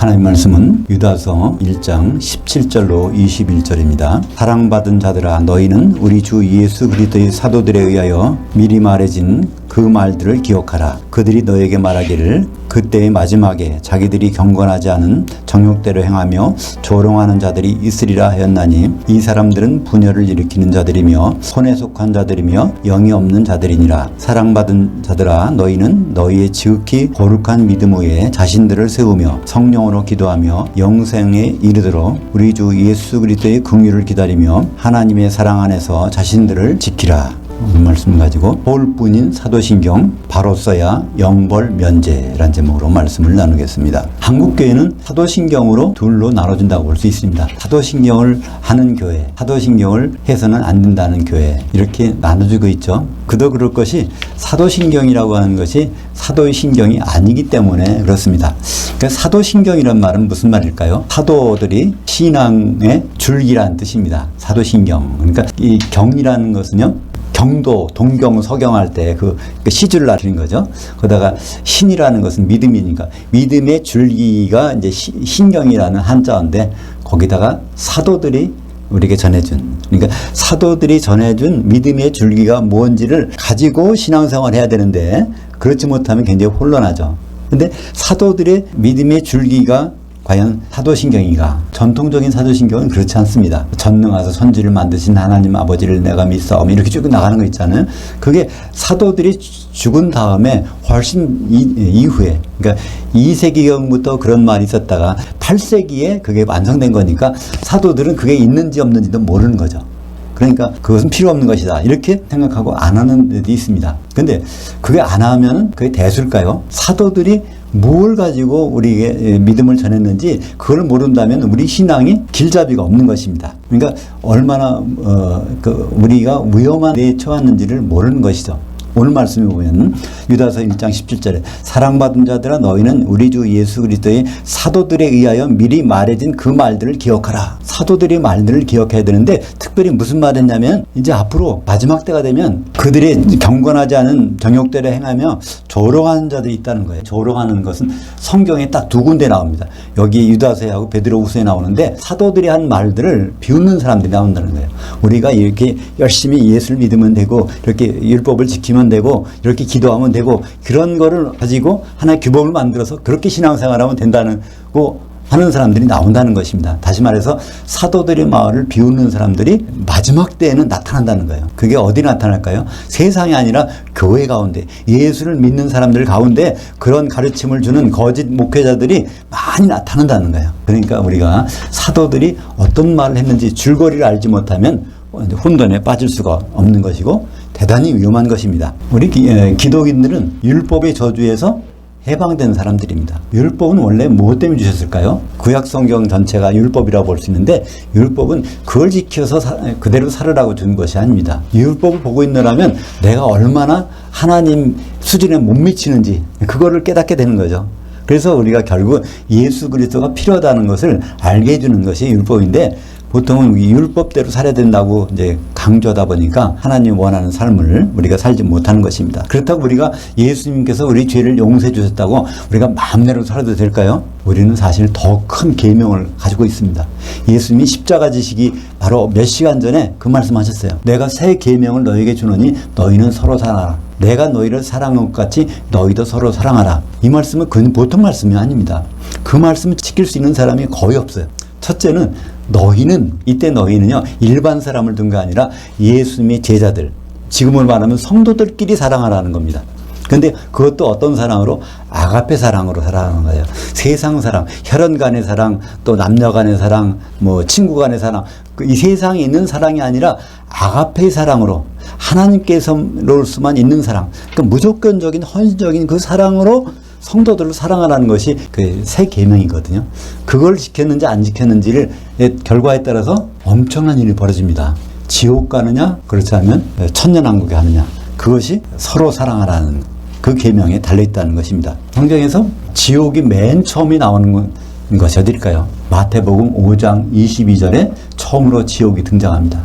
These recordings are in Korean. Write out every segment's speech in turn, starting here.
하나님 말씀은 유다서 1장 17절로 21절입니다. 사랑받은 자들아, 너희는 우리 주 예수 그리스도의 사도들에 의하여 미리 말해진 그 말들을 기억하라. 그들이 너에게 말하기를 그때의 마지막에 자기들이 경건하지 않은 정욕대로 행하며 조롱하는 자들이 있으리라 하였나니, 이 사람들은 분열을 일으키는 자들이며 손에 속한 자들이며 영이 없는 자들이니라. 사랑받은 자들아, 너희는 너희의 지극히 거룩한 믿음 위에 자신들을 세우며 성령으로 기도하며 영생에 이르도록 우리 주 예수 그리스도의 긍휼을 기다리며 하나님의 사랑 안에서 자신들을 지키라. 오늘 말씀을 가지고 보울뿐인 사도신경 바로 써야 영벌 면제라는 제목으로 말씀을 나누겠습니다. 한국교회는 사도신경으로 둘로 나눠진다고 볼 수 있습니다. 사도신경을 하는 교회, 사도신경을 해서는 안 된다는 교회, 이렇게 나눠지고 있죠. 그도 그럴 것이 사도신경이라고 하는 것이 사도의 신경이 아니기 때문에 그렇습니다. 그러니까 사도신경이란 말은 무슨 말일까요? 사도들이 신앙의 줄기라는 뜻입니다. 사도신경. 그러니까 이 경이라는 것은요, 경도, 동경, 서경할 때 그 시주를 나르는 거죠. 거기다가 신이라는 것은 믿음이니까 믿음의 줄기가 이제 신경이라는 한자어인데, 거기다가 사도들이 우리에게 전해준, 그러니까 사도들이 전해준 믿음의 줄기가 뭔지를 가지고 신앙생활을 해야 되는데, 그렇지 못하면 굉장히 혼란하죠. 근데 사도들의 믿음의 줄기가 과연 사도신경인가? 전통적인 사도신경은 그렇지 않습니다. 전능하사 선지를 만드신 하나님 아버지를 내가 믿사오며 이렇게 쭉 나가는 거 있잖아요. 그게 사도들이 죽은 다음에 훨씬 이후에, 그러니까 2세기경부터 그런 말이 있었다가 8세기에 그게 완성된 거니까 사도들은 그게 있는지 없는지도 모르는 거죠. 그러니까 그것은 필요 없는 것이다, 이렇게 생각하고 안 하는 데도 있습니다. 근데 그게 안 하면 그게 대수일까요? 사도들이 뭘 가지고 우리에게 믿음을 전했는지 그걸 모른다면 우리 신앙이 길잡이가 없는 것입니다. 그러니까 얼마나 우리가 위험한 데에 처했는지를 모르는 것이죠. 오늘 말씀에 보면 유다서 1장 17절에 사랑받은 자들아, 너희는 우리 주 예수 그리스도의 사도들에 의하여 미리 말해진 그 말들을 기억하라. 사도들의 말들을 기억해야 되는데, 특별히 무슨 말했냐면, 이제 앞으로 마지막 때가 되면 그들이 경건하지 않은 정욕대로 행하며 조롱하는 자들이 있다는 거예요. 조롱하는 것은 성경에 딱 두 군데 나옵니다. 여기 유다서하고 베드로후서에 나오는데, 사도들이 한 말들을 비웃는 사람들이 나온다는 거예요. 우리가 이렇게 열심히 예수를 믿으면 되고, 이렇게 율법을 지키면 되고, 이렇게 기도하면 되고, 그런 거를 가지고 하나의 규범을 만들어서 그렇게 신앙생활하면 된다는 거 하는 사람들이 나온다는 것입니다. 다시 말해서 사도들의 말을 비웃는 사람들이 마지막 때에는 나타난다는 거예요. 그게 어디 나타날까요? 세상이 아니라 교회 가운데, 예수를 믿는 사람들 가운데 그런 가르침을 주는 거짓 목회자들이 많이 나타난다는 거예요. 그러니까 우리가 사도들이 어떤 말을 했는지 줄거리를 알지 못하면 혼돈에 빠질 수가 없는 것이고 대단히 위험한 것입니다. 우리 기독인들은 율법의 저주에서 해방된 사람들입니다. 율법은 원래 무엇 때문에 주셨을까요? 구약 성경 전체가 율법이라고 볼 수 있는데, 율법은 그걸 지켜서 그대로 살으라고 준 것이 아닙니다. 율법을 보고 있느라면 내가 얼마나 하나님 수준에 못 미치는지 그거를 깨닫게 되는 거죠. 그래서 우리가 결국 예수 그리스도가 필요하다는 것을 알게 해주는 것이 율법인데, 보통은 율법대로 살아야 된다고 이제 강조하다 보니까 하나님 원하는 삶을 우리가 살지 못하는 것입니다. 그렇다고 우리가 예수님께서 우리 죄를 용서해 주셨다고 우리가 마음대로 살아도 될까요? 우리는 사실 더 큰 계명을 가지고 있습니다. 예수님이 십자가 지시기 바로 몇 시간 전에 그 말씀하셨어요. 내가 새 계명을 너에게 주노니 너희는 서로 사랑하라. 내가 너희를 사랑한 것 같이 너희도 서로 사랑하라. 이 말씀은 그건 보통 말씀이 아닙니다. 그 말씀을 지킬 수 있는 사람이 거의 없어요. 첫째는 너희는, 이때 너희는요, 일반 사람을 둔 게 아니라 예수님의 제자들, 지금으로 말하면 성도들끼리 사랑하라는 겁니다. 근데 그것도 어떤 사랑으로? 아가페 사랑으로 사랑하는 거예요. 세상 사랑, 혈연 간의 사랑, 또 남녀 간의 사랑, 뭐 친구 간의 사랑, 이 세상에 있는 사랑이 아니라 아가페의 사랑으로, 하나님께서로서만 있는 사랑, 그러니까 무조건적인 헌신적인 그 사랑으로 성도들을 사랑하라는 것이 그 새 계명이거든요. 그걸 지켰는지 안 지켰는지를 결과에 따라서 엄청난 일이 벌어집니다. 지옥 가느냐, 그렇지 않으면 천년왕국에 가느냐, 그것이 서로 사랑하라는 그 계명에 달려있다는 것입니다. 성경에서 지옥이 맨 처음에 나오는 것이 어딜까요? 마태복음 5장 22절에 처음으로 지옥이 등장합니다.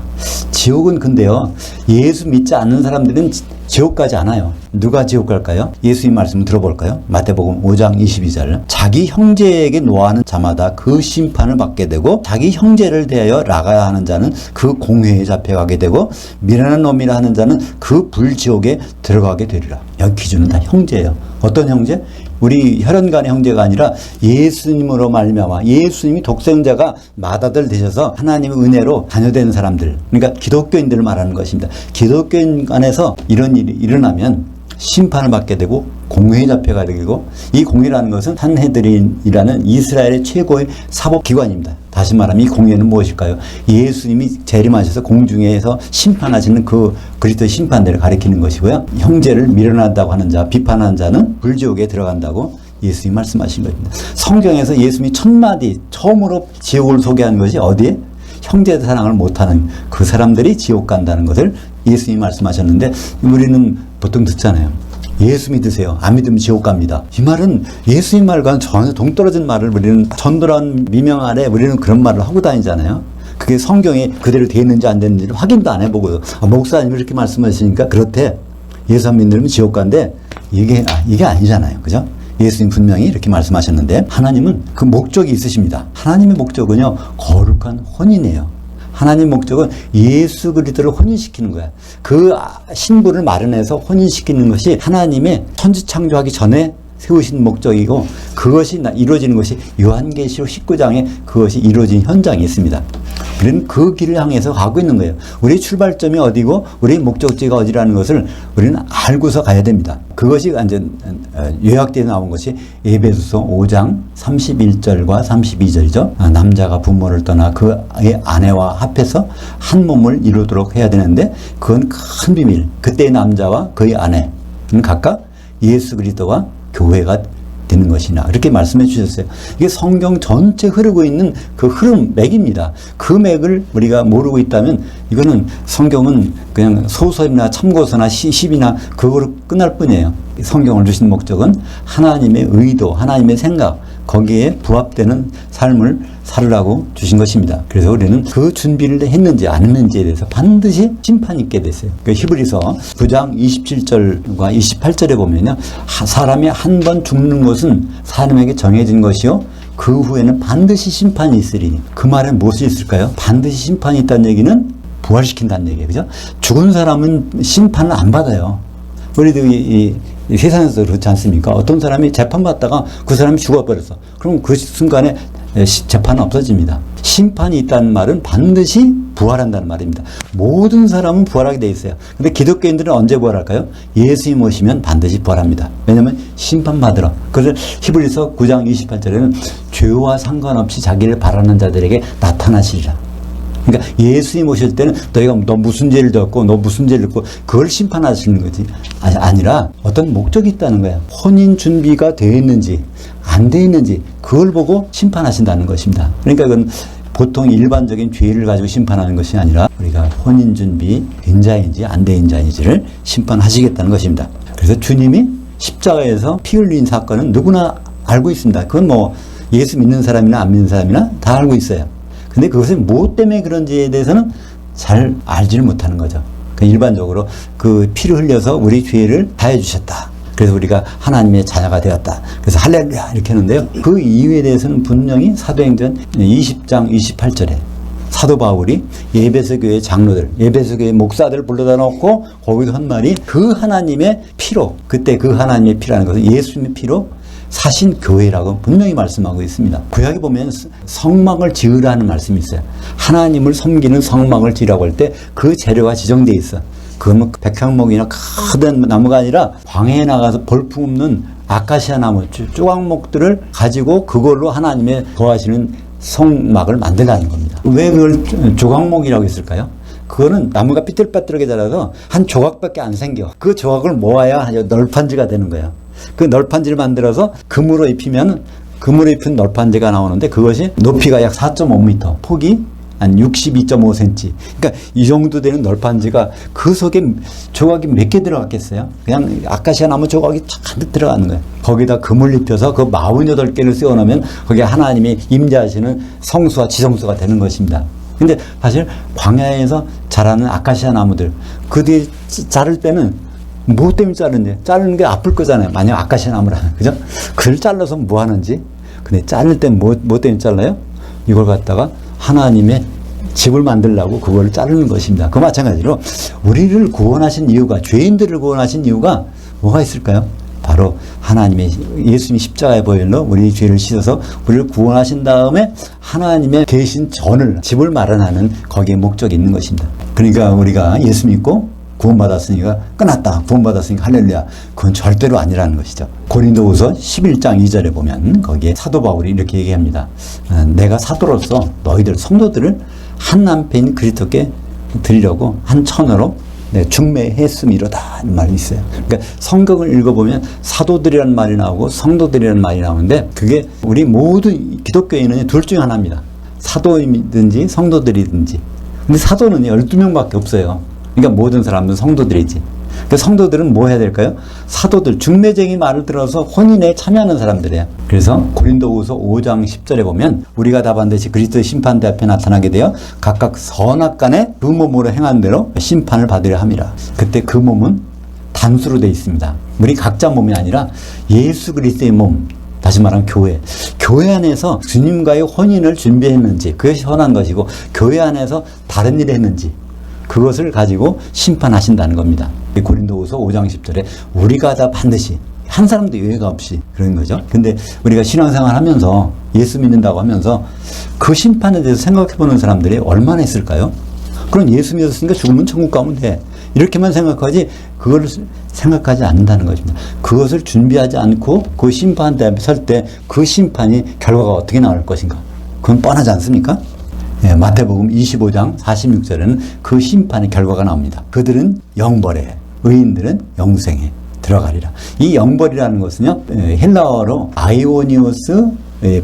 지옥은 근데요, 예수 믿지 않는 사람들은 지옥 가지 않아요. 누가 지옥 갈까요? 예수님 말씀 들어볼까요? 마태복음 5장 22절. 자기 형제에게 노하는 자마다 그 심판을 받게 되고 자기 형제를 대하여 나가야 하는 자는 그 공회에 잡혀가게 되고 미련한 놈이라 하는 자는 그 불지옥에 들어가게 되리라. 여기 기준은 다 형제예요. 어떤 형제? 우리 혈연간의 형제가 아니라 예수님으로 말미암아 예수님이 독생자가 맏아들 되셔서 하나님의 은혜로 자녀된 사람들, 그러니까 기독교인들을 말하는 것입니다. 기독교인 안에서 이런 일이 일어나면 심판을 받게 되고 공회에 잡혀가게 되고, 이 공회라는 것은 산헤드린이라는 이스라엘의 최고의 사법기관입니다. 다시 말하면 이 공회는 무엇일까요? 예수님이 재림하셔서 공중에서 심판하시는 그 그리스도의 심판대를 가리키는 것이고요. 형제를 미련하다고 하는 자, 비판하는 자는 불지옥에 들어간다고 예수님이 말씀하신 것입니다. 성경에서 예수님이 첫 마디 처음으로 지옥을 소개한 것이 어디에? 형제 사랑을 못하는 그 사람들이 지옥 간다는 것을 예수님이 말씀하셨는데, 우리는 보통 듣잖아요. 예수 믿으세요. 안 믿으면 지옥 갑니다. 이 말은 예수님 말과는 전혀 동떨어진 말을 우리는 전도란 미명 아래 우리는 그런 말을 하고 다니잖아요. 그게 성경에 그대로 되어 있는지 안 되는지를 확인도 안 해보고, 목사님이 이렇게 말씀하시니까 그렇대. 예수 안 믿으면 지옥 간대. 이게 아니잖아요. 그죠? 예수님 분명히 이렇게 말씀하셨는데, 하나님은 그 목적이 있으십니다. 하나님의 목적은요, 거룩한 혼인이에요. 하나님 목적은 예수 그리스도를 혼인시키는 거야. 그 신부를 마련해서 혼인시키는 것이 하나님의 천지 창조하기 전에 세우신 목적이고, 그것이 이루어지는 것이 요한계시록 19장에 그것이 이루어진 현장이 있습니다. 우리는 그 길을 향해서 가고 있는 거예요. 우리의 출발점이 어디고 우리의 목적지가 어디라는 것을 우리는 알고서 가야 됩니다. 그것이 완전 요약되어 나온 것이 에베소서 5장 31절과 32절이죠. 남자가 부모를 떠나 그의 아내와 합해서 한 몸을 이루도록 해야 되는데, 그건 큰 비밀. 그때의 남자와 그의 아내는 각각 예수 그리스도와 교회가 되는 것이나, 그렇게 말씀해 주셨어요. 이게 성경 전체 흐르고 있는 그 흐름 맥입니다. 그 맥을 우리가 모르고 있다면 이거는 성경은 그냥 소설이나 참고서나 시집이나 그거로 끝날 뿐이에요. 성경을 주신 목적은 하나님의 의도, 하나님의 생각, 거기에 부합되는 삶을 살으라고 주신 것입니다. 그래서 우리는 그 준비를 했는지 안 했는지에 대해서 반드시 심판이 있게 됐어요. 그 히브리서 9장 27절과 28절에 보면요, 사람이 한 번 죽는 것은 사람에게 정해진 것이요, 그 후에는 반드시 심판이 있으리니. 그 말에 무엇이 있을까요? 반드시 심판이 있다는 얘기는 부활시킨다는 얘기예요. 그죠? 죽은 사람은 심판을 안 받아요. 우리도 이 세상에서 그렇지 않습니까? 어떤 사람이 재판받다가 그 사람이 죽어버렸어. 그럼 그 순간에 재판은 없어집니다. 심판이 있다는 말은 반드시 부활한다는 말입니다. 모든 사람은 부활하게 돼 있어요. 근데 기독교인들은 언제 부활할까요? 예수님 오시면 반드시 부활합니다. 왜냐하면 심판받으러. 그래서 히브리서 9장 28절에는 죄와 상관없이 자기를 바라는 자들에게 나타나시리라. 그러니까 예수님 오실 때는 너 무슨 죄를 졌고 너 무슨 죄를 했고 그걸 심판하시는 거지, 아니라 어떤 목적이 있다는 거야. 혼인 준비가 되어 있는지 안 되어 있는지 그걸 보고 심판하신다는 것입니다. 그러니까 이건 보통 일반적인 죄를 가지고 심판하는 것이 아니라 우리가 혼인 준비 된 자인지 안 된 자인지를 심판하시겠다는 것입니다. 그래서 주님이 십자가에서 피 흘린 사건은 누구나 알고 있습니다. 그건 뭐 예수 믿는 사람이나 안 믿는 사람이나 다 알고 있어요. 근데 그것이 무엇 때문에 그런지에 대해서는 잘 알지를 못하는 거죠. 일반적으로 그 피를 흘려서 우리 죄를 다해 주셨다. 그래서 우리가 하나님의 자녀가 되었다. 그래서 할렐루야 이렇게 하는데요. 그 이유에 대해서는 분명히 사도행전 20장 28절에 사도 바울이 에베소 교회 장로들, 에베소 교회 목사들을 불러다 놓고 거기서 한 말이, 그 하나님의 피로, 그때 그 하나님의 피라는 것은 예수님의 피로 사신 교회라고 분명히 말씀하고 있습니다. 구약에 보면 성막을 지으라는 말씀이 있어요. 하나님을 섬기는 성막을 지으라고 할 때 그 재료가 지정되어 있어. 그건 백향목이나 큰 나무가 아니라 광야에 나가서 볼품없는 아카시아 나무, 조각목들을 가지고 그걸로 하나님의 거하시는 성막을 만들라는 겁니다. 왜 그걸 조각목이라고 했을까요? 그거는 나무가 삐뚤빼뚤하게 자라서 한 조각밖에 안 생겨. 그 조각을 모아야 널판지가 되는 거예요. 그 널판지를 만들어서 금으로 입히면 금으로 입힌 널판지가 나오는데, 그것이 높이가 약 4.5m, 폭이 한 62.5cm. 그러니까 이 정도 되는 널판지가 그 속에 조각이 몇 개 들어갔겠어요? 그냥 아카시아 나무 조각이 가득 들어가는 거예요. 거기다 금을 입혀서 그 48개를 씌워놓으면 거기에 하나님이 임재하시는 성수와 지성수가 되는 것입니다. 근데 사실 광야에서 자라는 아카시아 나무들, 그 뒤에 자랄 때는 뭐 때문에 자르는지. 자르는 게 아플 거잖아요. 만약 아카시아 나무라면. 그죠? 그걸 잘라서 뭐 하는지. 근데 자를 땐 뭐 때문에 잘라요? 이걸 갖다가 하나님의 집을 만들려고 그걸 자르는 것입니다. 그 마찬가지로 우리를 구원하신 이유가, 죄인들을 구원하신 이유가 뭐가 있을까요? 바로 하나님의 예수님이 십자가의 보혈로 우리 죄를 씻어서 우리를 구원하신 다음에 하나님의 계신 전을, 집을 마련하는 거기에 목적이 있는 것입니다. 그러니까 우리가 예수 믿고 구원받았으니까 끝났다. 구원받았으니까 할렐루야. 그건 절대로 아니라는 것이죠. 고린도후서 11장 2절에 보면 거기에 사도 바울이 이렇게 얘기합니다. 내가 사도로서 너희들 성도들을 한 남편인 그리스도께 드리려고 한 천으로 중매했음이로다 이 말이 있어요. 그러니까 성경을 읽어보면 사도들이라는 말이 나오고 성도들이라는 말이 나오는데 그게 우리 모든 기독교인은 둘 중에 하나입니다. 사도이든지 성도들이든지. 근데 사도는 12명밖에 없어요. 그러니까 모든 사람들은 성도들이지. 그 성도들은 뭐 해야 될까요? 사도들, 중매쟁이 말을 들어서 혼인에 참여하는 사람들이에요. 그래서 고린도후서 5장 10절에 보면 우리가 다 반드시 그리스도의 심판대 앞에 나타나게 되어 각각 선악간에 그 몸으로 행한 대로 심판을 받으려 함이라. 그때 그 몸은 단수로 되어 있습니다. 우리 각자 몸이 아니라 예수 그리스도의 몸, 다시 말하면 교회. 교회 안에서 주님과의 혼인을 준비했는지 그것이 선한 것이고, 교회 안에서 다른 일을 했는지 그것을 가지고 심판하신다는 겁니다. 고린도후서 5장 10절에 우리가 다 반드시, 한 사람도 예외가 없이 그런 거죠. 근데 우리가 신앙생활 하면서 예수 믿는다고 하면서 그 심판에 대해서 생각해 보는 사람들이 얼마나 있을까요? 그럼 예수 믿었으니까 죽으면 천국 가면 돼. 이렇게만 생각하지 그걸 생각하지 않는다는 것입니다. 그것을 준비하지 않고 그 심판대 앞에 설 때 그 심판이 결과가 어떻게 나올 것인가? 그건 뻔하지 않습니까? 예, 마태복음 25장 46절에는 그 심판의 결과가 나옵니다. 그들은 영벌에, 의인들은 영생에 들어가리라. 이 영벌이라는 것은요, 헬라어로 아이오니오스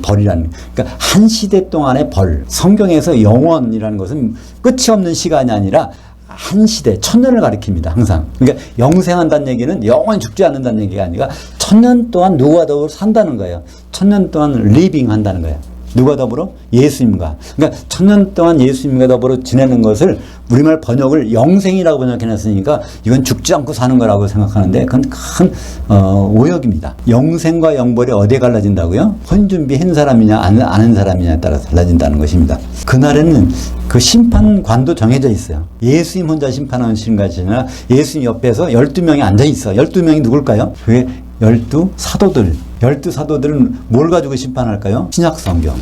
벌이라는, 그러니까 한 시대 동안의 벌. 성경에서 영원이라는 것은 끝이 없는 시간이 아니라 한 시대, 1000년을 가리킵니다. 항상. 그러니까 영생한다는 얘기는 영원히 죽지 않는다는 얘기가 아니라 1000년 동안 누구와 더불어 산다는 거예요. 1000년 동안 리빙 한다는 거예요. 누가 더불어? 예수님과. 그러니까 1000년 동안 예수님과 더불어 지내는 것을 우리말 번역을 영생이라고 번역해놨으니까 이건 죽지 않고 사는 거라고 생각하는데 그건 큰 오역입니다. 영생과 영벌이 어디에 갈라진다고요? 혼준비한 사람이냐 안 한 사람이냐에 따라 달라진다는 것입니다. 그날에는 그 심판관도 정해져 있어요. 예수님 혼자 심판하시는 것이 아니라 예수님 옆에서 12명이 앉아있어. 12명이 누굴까요? 그게 12사도들. 12사도들은 뭘 가지고 심판할까요? 신약성경.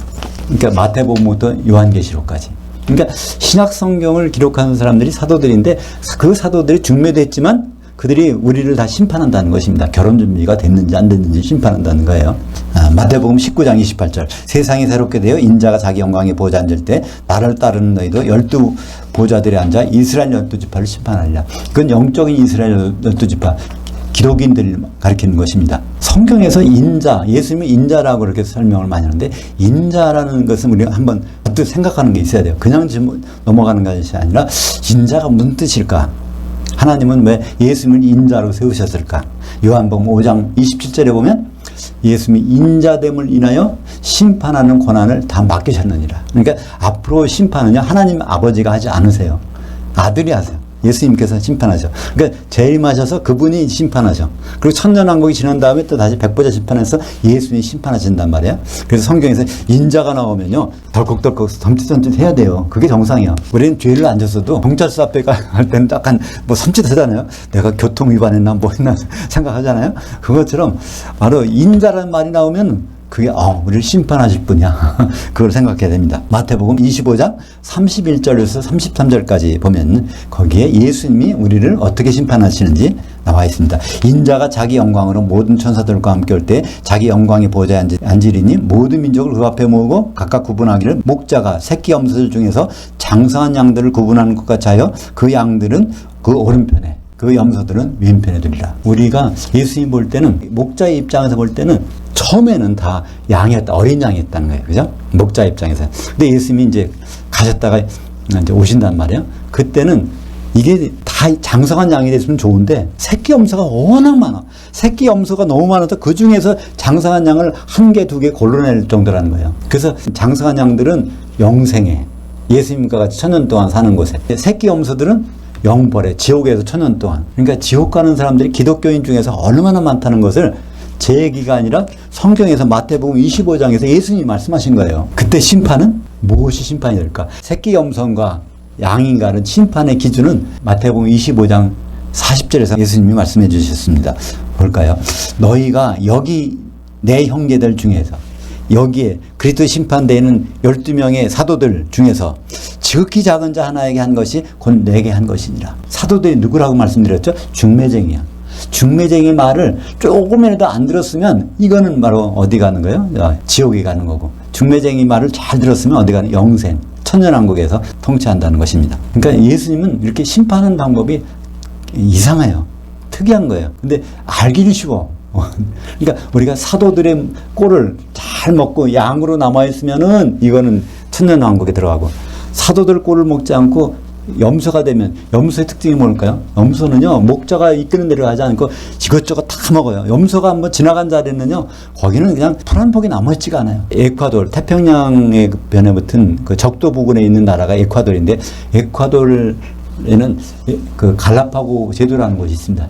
그러니까 마태복음부터 요한계시록까지. 그러니까 신약성경을 기록하는 사람들이 사도들인데 그 사도들이 중매됐지만 그들이 우리를 다 심판한다는 것입니다. 결혼 준비가 됐는지 안 됐는지 심판한다는 거예요. 마태복음 19장 28절. 세상이 새롭게 되어 인자가 자기 영광의 보좌에 앉을 때 나를 따르는 너희도 12보좌들에 앉아 이스라엘 12지파를 심판하리라. 그건 영적인 이스라엘 12지파. 기독인들을 가리키는 것입니다. 성경에서 인자, 예수님은 인자라고 그렇게 설명을 많이 하는데 인자라는 것은 우리가 한번 생각하는 게 있어야 돼요. 그냥 넘어가는 것이 아니라 인자가 무슨 뜻일까? 하나님은 왜 예수님을 인자로 세우셨을까? 요한복음 5장 27절에 보면 예수님이 인자됨을 인하여 심판하는 권한을 다 맡기셨느니라. 그러니까 앞으로 심판은요 하나님 아버지가 하지 않으세요. 아들이 하세요. 예수님께서 심판하셔. 그러니까 재림하셔서 그분이 심판하셔. 그리고 천년왕국이 지난 다음에 또 다시 백보자 심판해서 예수님이 심판하신단 말이에요. 그래서 성경에서 인자가 나오면요 덜컥덜컥 섬찟섬찟 해야 돼요. 그게 정상이야. 우리는 죄를 안 졌어도 경찰서 앞에 갈 때는 약간 뭐 섬찟하잖아요. 내가 교통 위반했나 뭐 했나 생각하잖아요. 그것처럼 바로 인자라는 말이 나오면 그게 우리를 심판하실 분이야. 그걸 생각해야 됩니다. 마태복음 25장 31절에서 33절까지 보면 거기에 예수님이 우리를 어떻게 심판하시는지 나와 있습니다. 인자가 자기 영광으로 모든 천사들과 함께 올 때 자기 영광의 보좌에 앉으리니 모든 민족을 그 앞에 모으고 각각 구분하기를 목자가 새끼 염소들 중에서 장성한 양들을 구분하는 것 같이 하여 그 양들은 그 오른편에 그 염소들은 왼편에 두리라. 우리가 예수님 볼 때는 목자의 입장에서 볼 때는 처음에는 다 양이었다. 어린 양이었다는 거예요. 그죠? 목자 입장에서. 근데 예수님이 이제 가셨다가 이제 오신단 말이에요. 그때는 이게 다 장성한 양이 됐으면 좋은데 새끼 염소가 워낙 많아. 새끼 염소가 너무 많아서 그 중에서 장성한 양을 한 개, 두 개 골라낼 정도라는 거예요. 그래서 장성한 양들은 영생에 예수님과 같이 1000년 동안 사는 곳에 새끼 염소들은 영벌에 지옥에서 1000년 동안. 그러니까 지옥 가는 사람들이 기독교인 중에서 얼마나 많다는 것을 제 얘기가 아니라 성경에서 마태복음 25장에서 예수님이 말씀하신 거예요. 그때 심판은 무엇이 심판이 될까? 새끼 염소인가 양인가는 심판의 기준은 마태복음 25장 40절에서 예수님이 말씀해 주셨습니다. 볼까요? 너희가 여기 내 형제들 중에서 여기에 그리스도 심판대에는 12명의 사도들 중에서 지극히 작은 자 하나에게 한 것이 곧 내게 한 것이니라. 사도들이 누구라고 말씀드렸죠? 중매쟁이야. 중매쟁이 말을 조금이라도 안 들었으면 이거는 바로 어디 가는 거예요? 지옥에 가는 거고, 중매쟁이 말을 잘 들었으면 어디 가는 영생, 천년왕국에서 통치한다는 것입니다. 그러니까 예수님은 이렇게 심판하는 방법이 이상해요. 특이한 거예요. 근데 알기는 쉬워. 그러니까 우리가 사도들의 꼴을 잘 먹고 양으로 남아있으면은 이거는 천년왕국에 들어가고, 사도들 꼴을 먹지 않고 염소가 되면, 염소의 특징이 뭘까요? 염소는요, 목자가 이끄는 대로 하지 않고 이것저것 다 먹어요. 염소가 한번 지나간 자리는요, 거기는 그냥 풀 한 폭이 남아있지가 않아요. 에콰도르, 태평양의 변에 붙은 그 적도 부근에 있는 나라가 에콰도르인데, 에콰도르에는 그 갈라파고 제도라는 곳이 있습니다.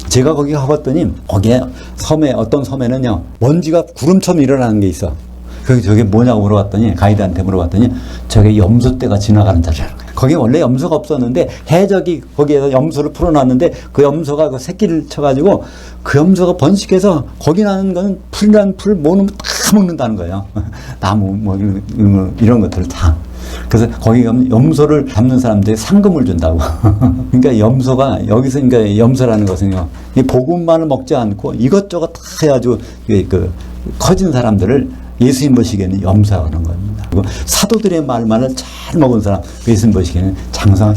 제가 거기 가봤더니, 거기에 섬에, 어떤 섬에는요, 먼지가 구름처럼 일어나는 게 있어. 저게 뭐냐고 물어봤더니, 가이드한테 물어봤더니, 저게 염소떼가 지나가는 자리라는 거예요. 거기 원래 염소가 없었는데, 해적이 거기에서 염소를 풀어놨는데, 그 염소가 그 새끼를 쳐가지고, 그 염소가 번식해서, 거기 나는 거는 풀이란 풀, 뭐는 다 먹는다는 거예요. 나무, 이런 것들을 다. 그래서 거기 염소를 잡는 사람들이 상금을 준다고. 그러니까 염소가, 여기서, 그러니까 염소라는 것은요, 이 복음만을 먹지 않고 이것저것 다 해가지고, 커진 사람들을 예수님 보시기에는 염소하는 겁니다. 그리고 사도들의 말만을 잘 먹은 사람, 예수님 보시기에는 장성한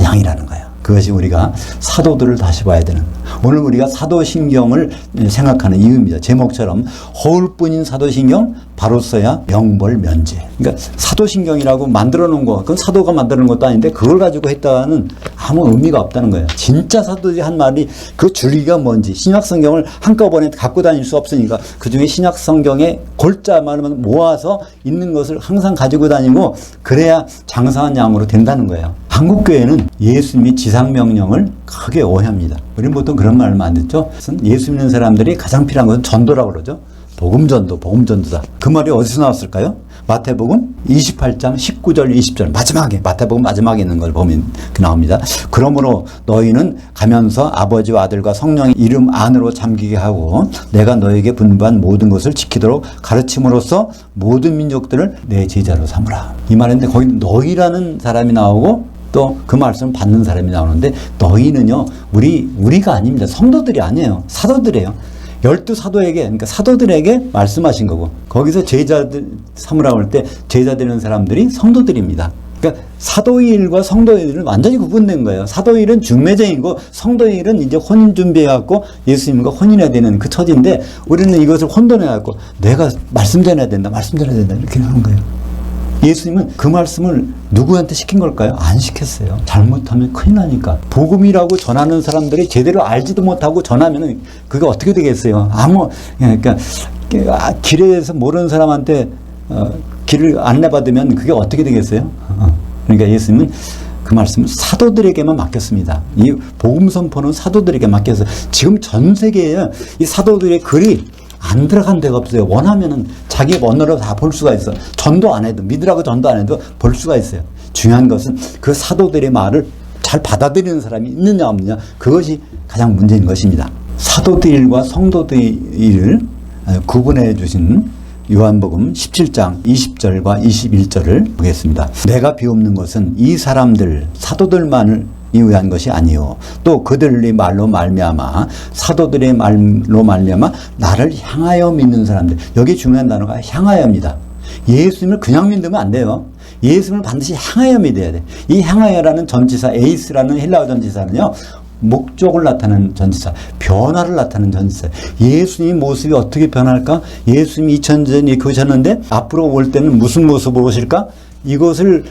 양이라는 거예요. 그것이 우리가 사도들을 다시 봐야 되는, 오늘 우리가 사도신경을 생각하는 이유입니다. 제목처럼 허울뿐인 사도신경 바로 써야 영벌 면제. 그러니까 사도신경이라고 만들어 놓은 거, 그건 사도가 만드는 것도 아닌데 그걸 가지고 했다는 아무 의미가 없다는 거예요. 진짜 사도들이 한 말이 그 줄기가 뭔지, 신약성경을 한꺼번에 갖고 다닐 수 없으니까 그중에 신약성경의 골자만 모아서 있는 것을 항상 가지고 다니고, 그래야 장성한 양으로 된다는 거예요. 한국교회는 예수님이 지상명령을 크게 오해합니다. 우리는 보통 그런 말을 안 듣죠. 예수 믿는 사람들이 가장 필요한 것은 전도라고 그러죠. 복음전도다. 그 말이 어디서 나왔을까요? 마태복음 28장 19절 20절 마지막에, 마태복음 마지막에 있는 걸 보면 나옵니다. 그러므로 너희는 가면서 아버지와 아들과 성령의 이름 안으로 잠기게 하고 내가 너에게 분부한 모든 것을 지키도록 가르침으로써 모든 민족들을 내 제자로 삼으라. 이 말인데 거기 너희라는 사람이 나오고 또 그 말씀을 받는 사람이 나오는데, 너희는요, 우리가 아닙니다. 성도들이 아니에요. 사도들이에요. 12사도에게, 그러니까 사도들에게 말씀하신 거고, 거기서 제자들 삼으라고 할 때 제자 되는 사람들이 성도들입니다. 그러니까 사도의 일과 성도의 일은 완전히 구분된 거예요. 사도의 일은 중매쟁이고, 성도의 일은 이제 혼인 준비해갖고 예수님과 혼인해야 되는 그 처지인데, 우리는 이것을 혼돈해갖고 내가 말씀 전해야 된다 이렇게 하는 거예요. 예수님은 그 말씀을 누구한테 시킨 걸까요? 안 시켰어요. 잘못하면 큰일 나니까. 복음이라고 전하는 사람들이 제대로 알지도 못하고 전하면은 그게 어떻게 되겠어요? 그러니까 길에서 모르는 사람한테 길을 안내받으면 그게 어떻게 되겠어요? 그러니까 예수님은 그 말씀을 사도들에게만 맡겼습니다. 이 복음 선포는 사도들에게 맡겨서, 지금 전 세계에 이 사도들의 글이 안 들어간 데가 없어요. 원하면은 자기 언어로 다 볼 수가 있어. 전도 안 해도, 믿으라고 전도 안 해도 볼 수가 있어요. 중요한 것은 그 사도들의 말을 잘 받아들이는 사람이 있느냐 없느냐, 그것이 가장 문제인 것입니다. 사도들 일과 성도들 일을 구분해 주신 요한복음 17장 20절과 21절을 보겠습니다. 내가 비옵는 것은 이 사람들, 사도들만을 위한 것이 아니요, 또 그들의 말로 말미암아, 사도들의 말로 말미암아 나를 향하여 믿는 사람들. 여기 중요한 단어가 향하여입니다. 예수님을 그냥 믿으면 안 돼요. 예수님을 반드시 향하여 믿어야 돼. 이 향하여라는 전치사, 에이스라는 헬라어 전치사는요, 목적을 나타내는 전치사, 변화를 나타내는 전치사. 예수님 모습이 어떻게 변할까? 예수님이 2000년 전에 이렇게 오셨는데 앞으로 올 때는 무슨 모습으로 오실까? 이것을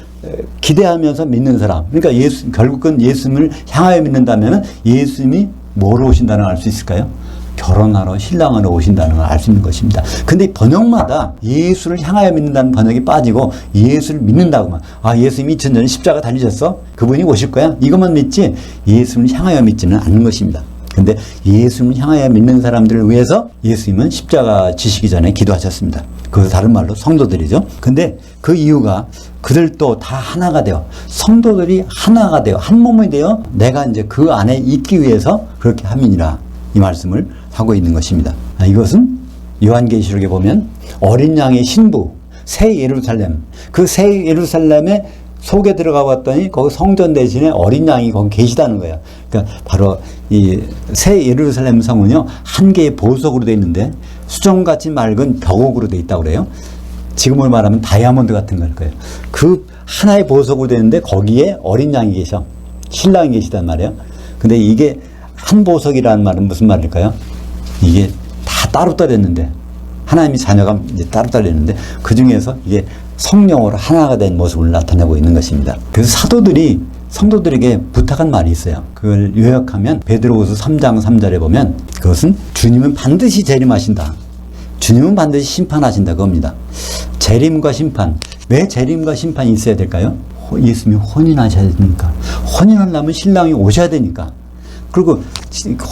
기대하면서 믿는 사람. 그러니까 결국은 예수님을 향하여 믿는다면 예수님이 뭐로 오신다는 걸 알 수 있을까요? 결혼하러 신랑으로 오신다는 걸 알 수 있는 것입니다. 근데 번역마다 예수를 향하여 믿는다는 번역이 빠지고 예수를 믿는다고만, 아, 예수님이 2000년 십자가 달리셨어? 그분이 오실 거야? 이것만 믿지 예수님을 향하여 믿지는 않는 것입니다. 근데 예수님을 향하여 믿는 사람들을 위해서 예수님은 십자가 지시기 전에 기도하셨습니다. 그것은 다른 말로 성도들이죠. 근데 그 이유가 그들도 다 하나가 되어, 성도들이 하나가 되어, 한 몸이 되어 내가 이제 그 안에 있기 위해서 그렇게 함이니라, 이 말씀을 하고 있는 것입니다. 이것은 요한계시록에 보면 어린 양의 신부 새 예루살렘, 그 새 예루살렘에 속에 들어가 봤더니 거기 성전 대신에 어린 양이 거기 계시다는 거예요. 그러니까 바로 이 새 예루살렘 성은요, 한 개의 보석으로 되어 있는데 수정같이 맑은 벽옥으로 되어 있다고 그래요. 지금으로 말하면 다이아몬드 같은 걸 거예요. 그 하나의 보석으로 되어 있는데 거기에 어린 양이 계셔. 신랑이 계시단 말이에요. 근데 이게 한 보석이라는 말은 무슨 말일까요? 이게 다 따로 떨어졌는데, 하나님이 자녀가 이제 따로 떨어졌는데 그 중에서 이게 성령으로 하나가 된 모습을 나타내고 있는 것입니다. 그래서 사도들이 성도들에게 부탁한 말이 있어요. 그걸 요약하면 베드로후서 3장 3절에 보면 그것은 주님은 반드시 재림하신다. 주님은 반드시 심판하신다. 그겁니다. 재림과 심판. 왜 재림과 심판이 있어야 될까요? 예수님이 혼인하셔야 되니까. 혼인하려면 신랑이 오셔야 되니까. 그리고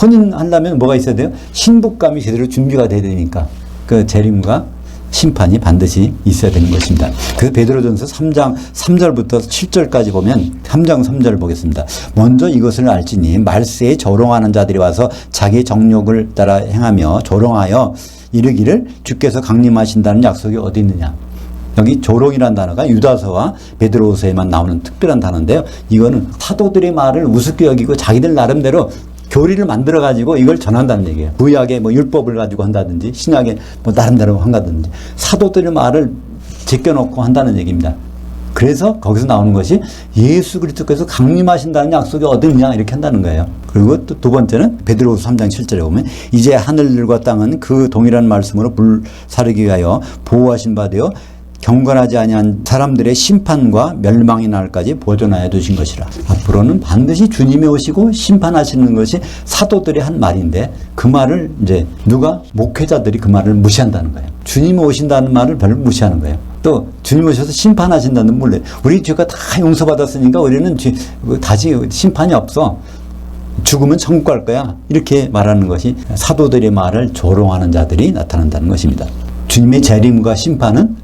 혼인하려면 뭐가 있어야 돼요? 신부감이 제대로 준비가 돼야 되니까. 그 재림과 심판이 반드시 있어야 되는 것입니다. 그래서 베드로전서 3장 3절부터 7절까지 보면 3장 3절 보겠습니다. 먼저 이것을 알지니 말세에 조롱하는 자들이 와서 자기의 정욕을 따라 행하며 조롱하여 이르기를 주께서 강림하신다는 약속이 어디 있느냐. 여기 조롱이라는 단어가 유다서와 베드로후서에만 나오는 특별한 단어인데요. 이거는 사도들의 말을 우습게 여기고 자기들 나름대로 교리를 만들어 가지고 이걸 전한다는 얘기예요. 구약의 뭐 율법을 가지고 한다든지 신약의 뭐 나름대로 한다든지 사도들의 말을 제껴놓고 한다는 얘기입니다. 그래서 거기서 나오는 것이 예수 그리스도께서 강림하신다는 약속이 어디 있냐 이렇게 한다는 거예요. 그리고 또 두 번째는 베드로후서 3장 7절에 보면 이제 하늘과 땅은 그 동일한 말씀으로 불사르기 위하여 보호하신 바 되어 경건하지 아니한 사람들의 심판과 멸망의 날까지 보존하여 두신 것이라. 앞으로는 반드시 주님이 오시고 심판하시는 것이 사도들이 한 말인데 그 말을 이제 누가? 목회자들이 그 말을 무시한다는 거예요. 주님이 오신다는 말을 별로 무시하는 거예요. 또 주님 오셔서 심판하신다는 몰래 우리 죄가 다 용서받았으니까 우리는 다시 심판이 없어. 죽으면 천국 갈 거야. 이렇게 말하는 것이 사도들의 말을 조롱하는 자들이 나타난다는 것입니다. 주님의 재림과 심판은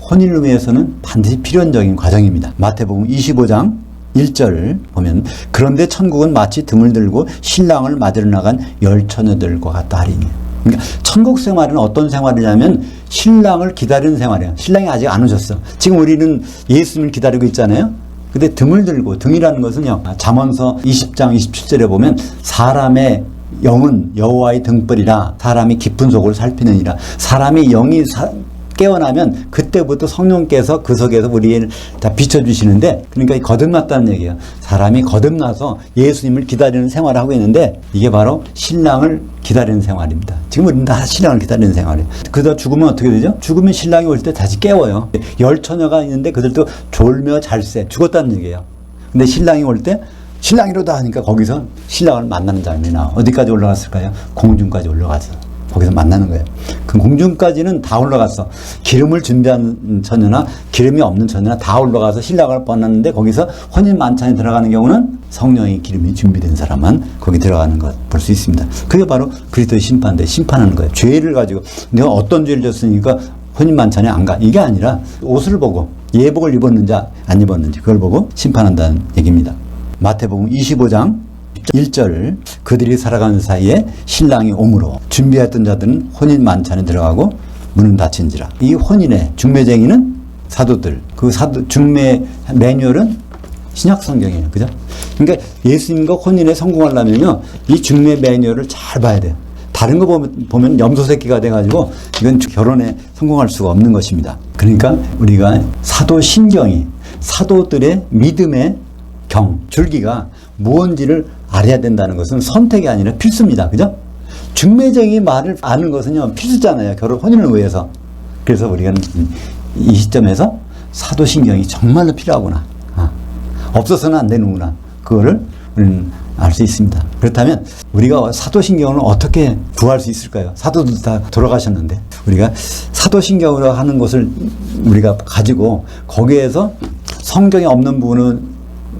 혼인을 위해서는 반드시 필연적인 과정입니다. 마태복음 25장 1절 보면 그런데 천국은 마치 등을 들고 신랑을 맞으러 나간 열 처녀들과 같다 하리니. 그러니까 천국 생활은 어떤 생활이냐면 신랑을 기다리는 생활이에요. 신랑이 아직 안 오셨어. 지금 우리는 예수님을 기다리고 있잖아요. 근데 등을 들고, 등이라는 것은요, 잠언서 20장 27절에 보면 사람의 영은 여호와의 등불이라 사람이 깊은 속을 살피느니라. 사람의 영이 깨어나면 그때부터 성령께서 그 속에서 우리를 다 비춰주시는데, 그러니까 거듭났다는 얘기예요. 사람이 거듭나서 예수님을 기다리는 생활을 하고 있는데 이게 바로 신랑을 기다리는 생활입니다. 지금 우리는 다 신랑을 기다리는 생활이에요. 그러다 죽으면 어떻게 되죠? 죽으면 신랑이 올 때 다시 깨워요. 열 처녀가 있는데 그들도 졸며 잘세 죽었다는 얘기예요. 근데 신랑이 올 때 신랑이로다 하니까 거기서 신랑을 만나는 장면이 나와. 어디까지 올라갔을까요? 공중까지 올라가서 거기서 만나는 거예요. 그 공중까지는 다 올라갔어. 기름을 준비한 처녀나 기름이 없는 처녀나 다 올라가서 신랑을 만났는데 거기서 혼인 만찬에 들어가는 경우는 성령의 기름이 준비된 사람만 거기 들어가는 것 볼 수 있습니다. 그게 바로 그리스도의 심판대 심판하는 거예요. 죄를 가지고 내가 어떤 죄를 졌으니까 혼인 만찬에 안 가. 이게 아니라 옷을 보고 예복을 입었는지 안 입었는지 그걸 보고 심판한다는 얘기입니다. 마태복음 25장 1절 그들이 살아가는 사이에 신랑이 오므로 준비했던 자들은 혼인 만찬에 들어가고 문은 닫힌지라. 이 혼인의 중매쟁이는 사도들. 그 중매 매뉴얼은 신약 성경이에요. 그죠? 그러니까 예수님과 혼인에 성공하려면요, 이 중매 매뉴얼을 잘 봐야 돼요. 다른 거 보면 염소 새끼가 돼가지고 이건 결혼에 성공할 수가 없는 것입니다. 그러니까 우리가 사도 신경이 사도들의 믿음의 줄기가 무언지를 알아야 된다는 것은 선택이 아니라 필수입니다. 그죠? 중매쟁이 말을 아는 것은요, 필수잖아요. 혼인을 위해서. 그래서 우리가 이 시점에서 사도신경이 정말로 필요하구나. 없어서는 안 되는구나. 그거를 우리는 알 수 있습니다. 그렇다면 우리가 사도신경을 어떻게 구할 수 있을까요? 사도들 다 돌아가셨는데 우리가 사도신경으로 하는 것을 우리가 가지고 거기에서 성경에 없는 부분을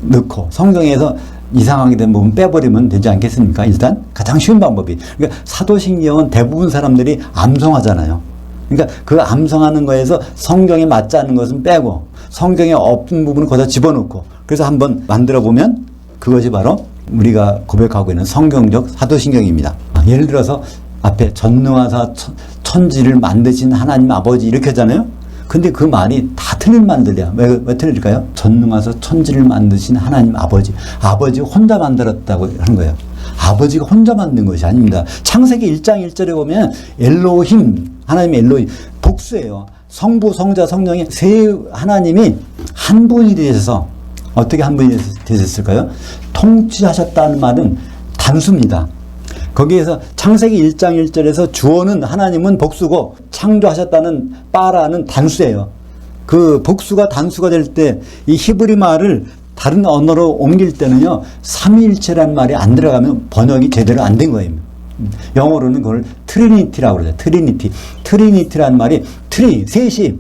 넣고 성경에서 이상하게 된 부분 빼버리면 되지 않겠습니까? 일단 가장 쉬운 방법이. 그러니까 사도신경은 대부분 사람들이 암송하잖아요. 그러니까 그 암송하는 거에서 성경에 맞지 않는 것은 빼고 성경에 없는 부분을 거기다 집어넣고 그래서 한번 만들어 보면 그것이 바로 우리가 고백하고 있는 성경적 사도신경입니다. 예를 들어서 앞에 전능하사 천지를 만드신 하나님 아버지 이렇게 하잖아요. 근데 그 말이 다 틀린 말들이야. 왜 틀릴까요? 전능하사 천지를 만드신 하나님 아버지. 아버지가 혼자 만들었다고 하는 거예요. 아버지가 혼자 만든 것이 아닙니다. 창세기 1장 1절에 보면 엘로힘, 하나님의 엘로힘, 복수예요. 성부, 성자, 성령의 세 하나님이 한 분이 되셔서 어떻게 한 분이 되셨을까요? 통치하셨다는 말은 단수입니다. 거기에서 창세기 1장 1절에서 주어는 하나님은 복수고 창조하셨다는 빠라는 단수예요. 그 복수가 단수가 될 때 이 히브리 말을 다른 언어로 옮길 때는요, 삼위일체라는 말이 안 들어가면 번역이 제대로 안 된 거예요. 영어로는 그걸 트리니티라고 그러죠. 트리니티. 트리니티라는 말이 셋이,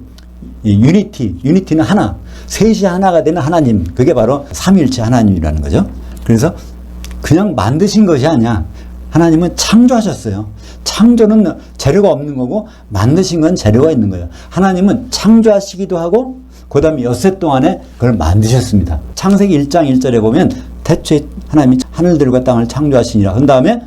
유니티는 하나. 셋이 하나가 되는 하나님. 그게 바로 삼위일체 하나님이라는 거죠. 그래서 그냥 만드신 것이 아니야. 하나님은 창조하셨어요. 창조는 재료가 없는 거고 만드신 건 재료가 있는 거예요. 하나님은 창조하시기도 하고 그 다음에 엿새 동안에 그걸 만드셨습니다. 창세기 1장 1절에 보면 태초에 하나님이 하늘들과 땅을 창조하시니라. 그 다음에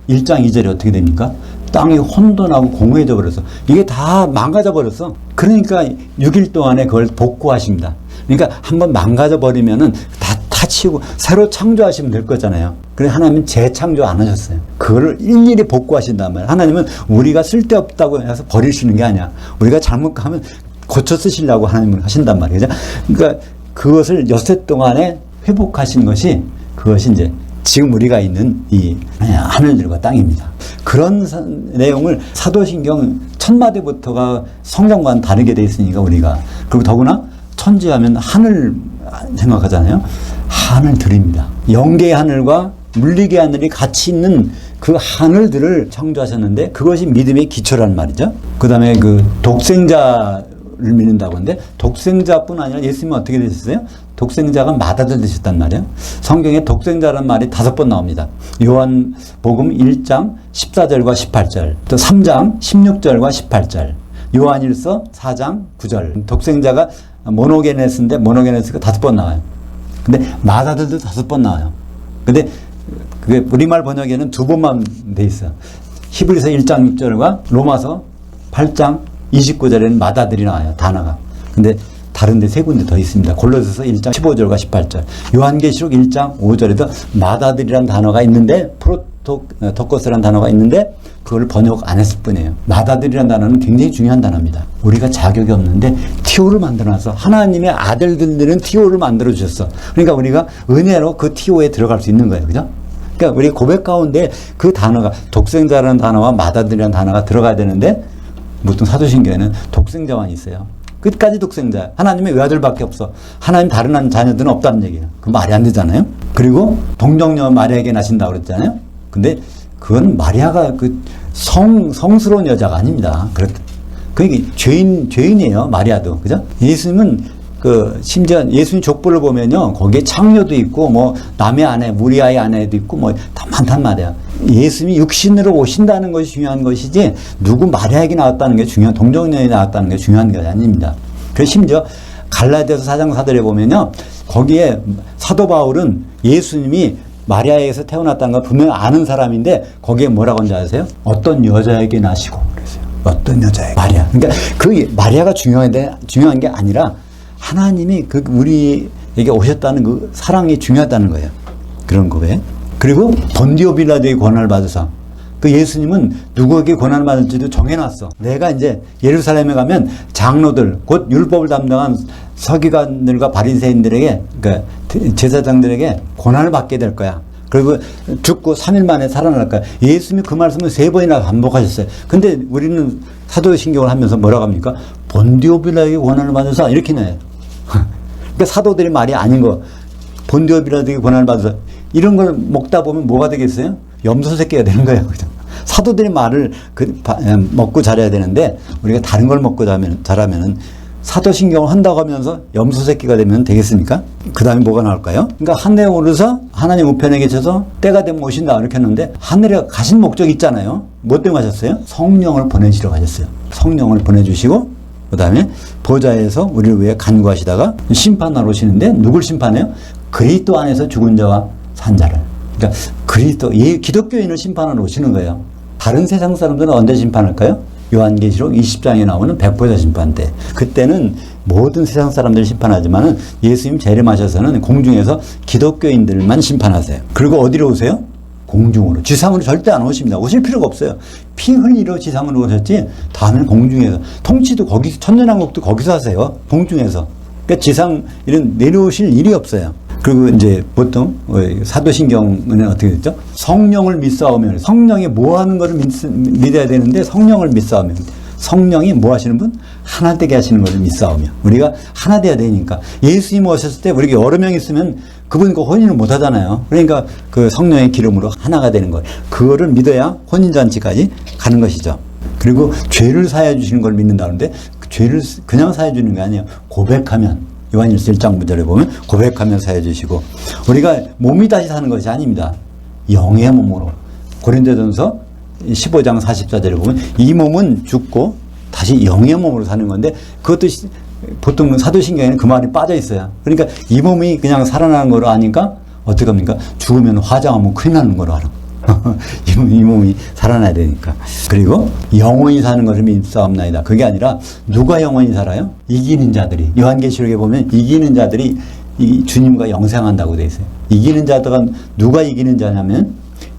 1장 2절에 어떻게 됩니까? 땅이 혼돈하고 공허해져 버렸어. 이게 다 망가져 버렸어. 그러니까 6일 동안에 그걸 복구하십니다. 그러니까 한번 망가져 버리면은 다 치우고 새로 창조하시면 될 거잖아요. 그래 하나님은 재창조 안 하셨어요. 그거를 일일이 복구하신단 말이에요. 하나님은 우리가 쓸데없다고 해서 버리시는 게 아니야. 우리가 잘못하면 고쳐 쓰시려고 하나님은 하신단 말이에요. 그러니까 그것을 엿새 동안에 회복하신 것이 그것이 이제 지금 우리가 있는 이 하늘들과 땅입니다. 그런 내용을 사도신경 첫 마디부터가 성경과는 다르게 돼 있으니까 우리가 그리고 더구나 천지하면 하늘 생각하잖아요. 하늘들입니다. 영계의 하늘과 물리계의 하늘이 같이 있는 그 하늘들을 창조하셨는데 그것이 믿음의 기초라는 말이죠. 그 다음에 그 독생자를 믿는다고 하는데 독생자뿐 아니라 예수님은 어떻게 되셨어요? 독생자가 맏아들 되셨단 말이에요. 성경에 독생자라는 말이 5번 나옵니다. 요한복음 1장 14절과 18절, 또 3장 16절과 18절, 요한일서 4장 9절. 독생자가 모노게네스인데 모노게네스가 5번 나와요. 근데 맏아들도 5번 나와요. 근데 그게 우리말 번역에는 2번만 돼 있어요. 히브리서 1장 6절과 로마서 8장 29절에는 맏아들이 나와요. 단어가. 근데 다른 데 3군데 더 있습니다. 골로새서 1장 15절과 18절. 요한계시록 1장 5절에도 맏아들이라는 단어가 있는데 프로토코스라는 단어가 있는데 그걸 번역 안 했을 뿐이에요. 맏아들이라는 단어는 굉장히 중요한 단어입니다. 우리가 자격이 없는데 티오를 만들어놔서 하나님의 아들들은 티오를 만들어주셨어. 그러니까 우리가 은혜로 그 티오에 들어갈 수 있는 거예요. 그죠? 그러니까 우리 고백 가운데 그 단어가 독생자라는 단어와 맏아들이라는 단어가 들어가야 되는데 보통 사도신경에는 독생자만 있어요. 끝까지 독생자. 하나님의 외아들밖에 없어. 하나님 다른 자녀들은 없다는 얘기예요. 그 말이 안 되잖아요. 그리고 동정녀 마리아에게 나신다고 그랬잖아요. 근데 그건 마리아가 그 성스러운 여자가 아닙니다. 그게 죄인이에요. 마리아도. 그죠? 예수님은 심지어 예수님 족보를 보면요. 거기에 창녀도 있고, 뭐, 남의 아내, 무리아의 아내도 있고, 뭐, 다 많단 말이야. 예수님이 육신으로 오신다는 것이 중요한 것이지, 누구 마리아에게 나왔다는 게 중요한, 동정녀에 나왔다는 게 중요한 게 아닙니다. 그래서 심지어 갈라디아서 4장 4절에 보면요. 거기에 사도 바울은 예수님이 마리아에게서 태어났다는 걸 분명히 아는 사람인데 거기에 뭐라고 하는지 아세요? 어떤 여자에게 나시고 그랬어요. 어떤 여자에게. 마리아. 그러니까 그 마리아가 중요한 게 아니라 하나님이 우리에게 오셨다는 그 사랑이 중요하다는 거예요. 그런 거에. 그리고 본디오 빌라도의 권한을 받아서 그 예수님은 누구에게 권한을 받을지도 정해놨어. 내가 이제 예루살렘에 가면 장로들, 곧 율법을 담당한 서기관들과 바리새인들에게, 그러니까 제사장들에게 권한을 받게 될 거야. 그리고 죽고 3일 만에 살아날 거야. 예수님이 그 말씀을 3번이나 반복하셨어요. 근데 우리는 사도신경을 하면서 뭐라고 합니까? 본디오 빌라도에게 권한을 받아서 이렇게 나요. 그러니까 사도들의 말이 아닌 거. 본디오 빌라도에게 권한을 받아서 이런 걸 먹다 보면 뭐가 되겠어요? 염소 새끼가 되는 거예요. 그죠? 사도들의 말을 먹고 자라야 되는데 우리가 다른 걸 먹고 자라면은 사도신경을 한다고 하면서 염소 새끼가 되면 되겠습니까? 그 다음에 뭐가 나올까요? 그러니까 하늘에 오르서 하나님 우편에 계셔서 때가 되면 오신다 이렇게 했는데 하늘에 가신 목적이 있잖아요. 뭐 때문에 가셨어요? 성령을 보내시러 가셨어요. 성령을 보내주시고 그 다음에 보좌에서 우리를 위해 간구하시다가 심판하러 오시는데 누굴 심판해요? 그리스도 안에서 죽은 자와 산 자를. 그러니까 기독교인을 심판하러 오시는 거예요. 다른 세상 사람들은 언제 심판할까요? 요한계시록 20장에 나오는 백보자 심판 때. 그때는 모든 세상 사람들을 심판하지만은 예수님 재림하셔서는 공중에서 기독교인들만 심판하세요. 그리고 어디로 오세요? 공중으로. 지상으로 절대 안 오십니다. 오실 필요가 없어요. 피 흘리러 지상으로 오셨지 다음에는 공중에서. 통치도 거기서, 천년왕국도 거기서 하세요. 공중에서. 그러니까 지상 이런 내려오실 일이 없어요. 그리고 이제 보통 사도신경은 어떻게 됐죠? 성령을 믿사오면 성령이 뭐 하는 것을 믿어야 되는데 성령을 믿사오면 성령이 뭐 하시는 분? 하나 되게 하시는 것을 믿사오며 우리가 하나 돼야 되니까 예수님 오셨을 때 우리가 여러 명 있으면 그분과 혼인을 못 하잖아요. 그러니까 그 성령의 기름으로 하나가 되는 거예요. 그거를 믿어야 혼인잔치까지 가는 것이죠. 그리고 죄를 사해 주시는 걸 믿는다는데 죄를 그냥 사해 주는 게 아니에요. 고백하면 요한일서 1장 9절에 보면 고백하며 사해 주시고 우리가 몸이 다시 사는 것이 아닙니다. 영의 몸으로. 고린도전서 15장 44절에 보면 이 몸은 죽고 다시 영의 몸으로 사는 건데 그것도 보통 사도신경에는 그 말이 빠져 있어요. 그러니까 이 몸이 그냥 살아나는 거로 아니까 어떻게 합니까? 죽으면 화장하면 큰일 나는 거로 알아. 이 몸이 살아나야 되니까. 그리고 영원히 사는 것을 믿사옵나이다. 그게 아니라 누가 영원히 살아요? 이기는 자들이. 요한계시록에 보면 이기는 자들이 이 주님과 영생한다고 돼 있어요. 이기는 자들은 누가 이기는 자냐면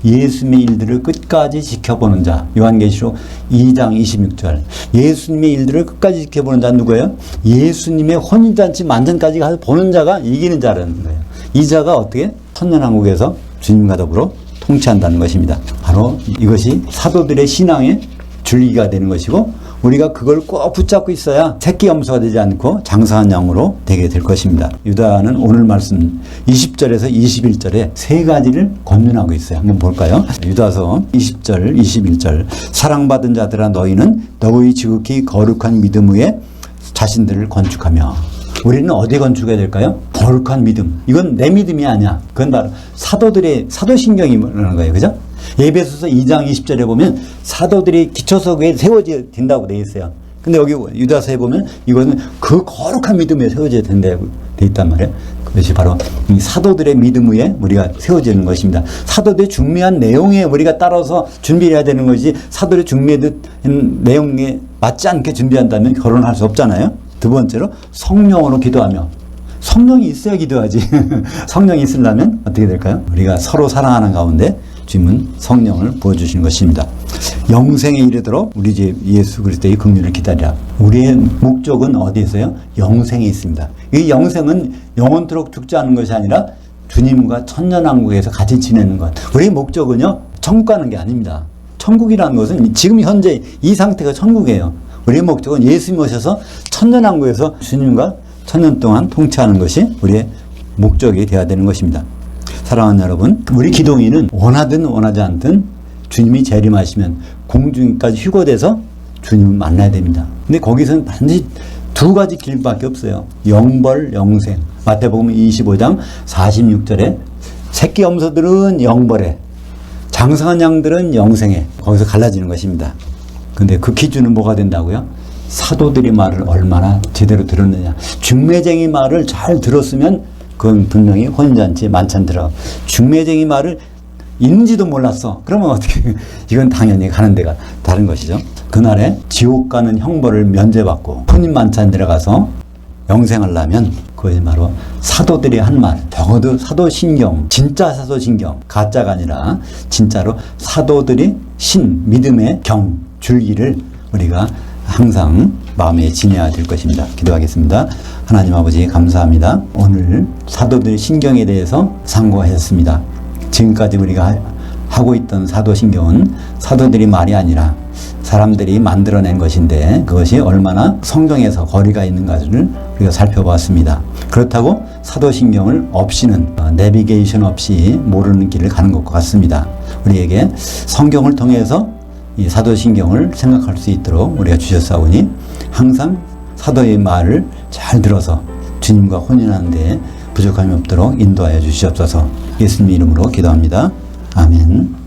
예수님의 일들을 끝까지 지켜보는 자. 요한계시록 2장 26절. 예수님의 일들을 끝까지 지켜보는 자는 누구예요? 예수님의 혼인잔치 만찬까지 가서 보는 자가 이기는 자라는 거예요. 이 자가 어떻게? 천년왕국에서 주님과 더불어 통치한다는 것입니다. 바로 이것이 사도들의 신앙의 줄기가 되는 것이고 우리가 그걸 꼭 붙잡고 있어야 새끼 염소가 되지 않고 장사한 양으로 되게 될 것입니다. 유다는 오늘 말씀 20절에서 21절에 세 가지를 권면하고 있어요. 한번 볼까요? 유다서 20절, 21절. 사랑받은 자들아 너희는 너희 지극히 거룩한 믿음 위에 자신들을 건축하며. 우리는 어디에 건축해야 될까요? 거룩한 믿음. 이건 내 믿음이 아니야. 그건 바로 사도들의 사도신경이라는 거예요. 그죠? 에베소서 2장 20절에 보면 사도들이 기초석에 세워져야 된다고 되어 있어요. 근데 여기 유다서에 보면 이거는 그 거룩한 믿음에 세워져야 된다고 되어 있단 말이에요. 그것이 바로 이 사도들의 믿음 위에 우리가 세워지는 것입니다. 사도들의 중요한 내용에 우리가 따라서 준비해야 되는 것이 사도들의 중요한 내용에 맞지 않게 준비한다면 결혼할 수 없잖아요. 두 번째로 성령으로 기도하며. 성령이 있어야 기도하지. 성령이 있으려면 어떻게 될까요? 우리가 서로 사랑하는 가운데 주님은 성령을 부어주시는 것입니다. 영생에 이르도록 우리 집 예수 그리스도의 긍휼을 기다리라. 우리의 목적은 어디에 있어요? 영생에 있습니다. 이 영생은 영원토록 죽지 않는 것이 아니라 주님과 천년왕국에서 같이 지내는 것. 우리의 목적은요, 천국 가는 게 아닙니다. 천국이라는 것은 지금 현재 이 상태가 천국이에요. 우리의 목적은 예수님이 오셔서 천년왕국에서 주님과 천년 동안 통치하는 것이 우리의 목적이 되어야 되는 것입니다. 사랑하는 여러분, 우리 기독인은 원하든 원하지 않든 주님이 재림하시면 공중까지 휴거돼서 주님을 만나야 됩니다. 근데 거기서는 반드시 두 가지 길밖에 없어요. 영벌, 영생. 마태복음 25장 46절에 새끼 염소들은 영벌에, 장성한 양들은 영생에. 거기서 갈라지는 것입니다. 근데 그 기준은 뭐가 된다고요? 사도들이 말을 얼마나 제대로 들었느냐. 중매쟁이 말을 잘 들었으면 그건 분명히 혼인잔치 만찬 들어. 중매쟁이 말을 있는지도 몰랐어. 그러면 어떻게, 이건 당연히 가는 데가 다른 것이죠. 그날에 지옥 가는 형벌을 면제받고 혼인 만찬 들어가서 영생하려면 그것이 바로 사도들이 한 말, 적어도 사도신경, 진짜 사도신경, 가짜가 아니라 진짜로 사도들이 믿음의 경, 줄기를 우리가 항상 마음에 지녀야 될 것입니다. 기도하겠습니다. 하나님 아버지 감사합니다. 오늘 사도들의 신경에 대해서 상고하셨습니다. 지금까지 우리가 하고 있던 사도신경은 사도들이 말이 아니라 사람들이 만들어낸 것인데 그것이 얼마나 성경에서 거리가 있는가를 우리가 살펴보았습니다. 그렇다고 사도신경을 없이는 내비게이션 없이 모르는 길을 가는 것과 같습니다. 우리에게 성경을 통해서 이 사도신경을 생각할 수 있도록 우리가 주셨사오니 항상 사도의 말을 잘 들어서 주님과 혼인하는 데 부족함이 없도록 인도하여 주시옵소서. 예수님 이름으로 기도합니다. 아멘.